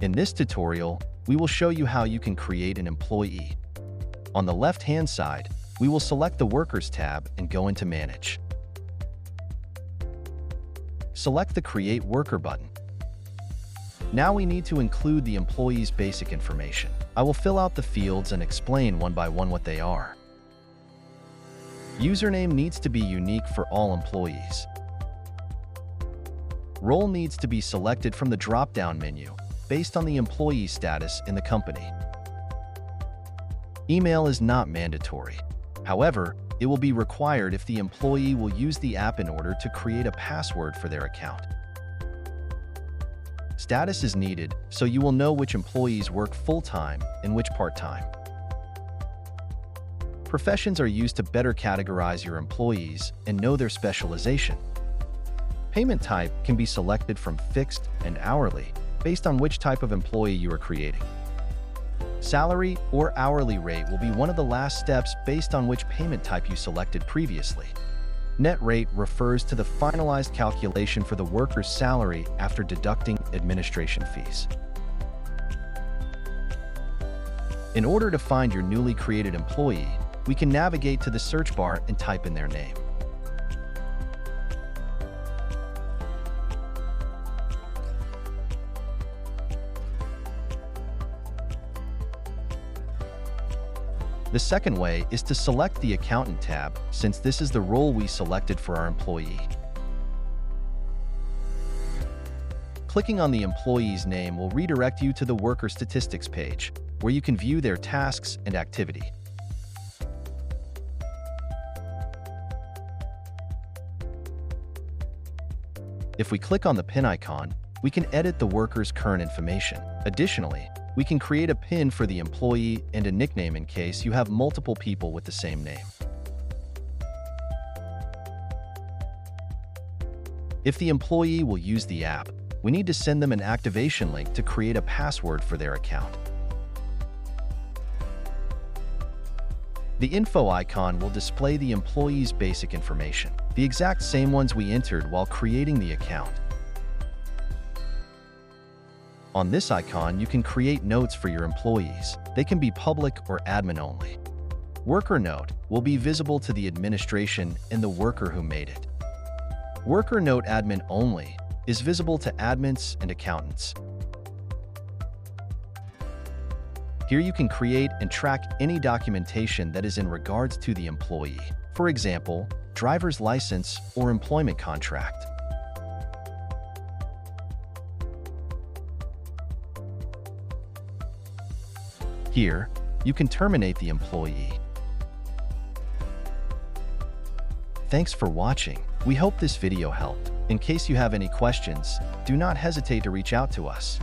In this tutorial, we will show you how you can create an employee. On the left-hand side, we will select the Workers tab and go into Manage. Select the Create Worker button. Now we need to include the employee's basic information. I will fill out the fields and explain one by one what they are. Username needs to be unique for all employees. Role needs to be selected from the drop-down menu based on the employee status in the company. Email is not mandatory. However, it will be required if the employee will use the app in order to create a password for their account. Status is needed, so you will know which employees work full-time and which part-time. Professions are used to better categorize your employees and know their specialization. Payment type can be selected from fixed and hourly, based on which type of employee you are creating. Salary or hourly rate will be one of the last steps based on which payment type you selected previously. Net rate refers to the finalized calculation for the worker's salary after deducting administration fees. In order to find your newly created employee, we can navigate to the search bar and type in their name. The second way is to select the Accountant tab, since this is the role we selected for our employee. Clicking on the employee's name will redirect you to the Worker Statistics page, where you can view their tasks and activity. If we click on the pin icon, we can edit the worker's current information. Additionally, we can create a pin for the employee and a nickname in case you have multiple people with the same name. If the employee will use the app, we need to send them an activation link to create a password for their account. The info icon will display the employee's basic information, the exact same ones we entered while creating the account. On this icon, you can create notes for your employees. They can be public or admin only. Worker note will be visible to the administration and the worker who made it. Worker note admin only is visible to admins and accountants. Here you can create and track any documentation that is in regards to the employee. For example, driver's license or employment contract. Here, you can terminate the employee. Thanks for watching. We hope this video helped. In case you have any questions, do not hesitate to reach out to us.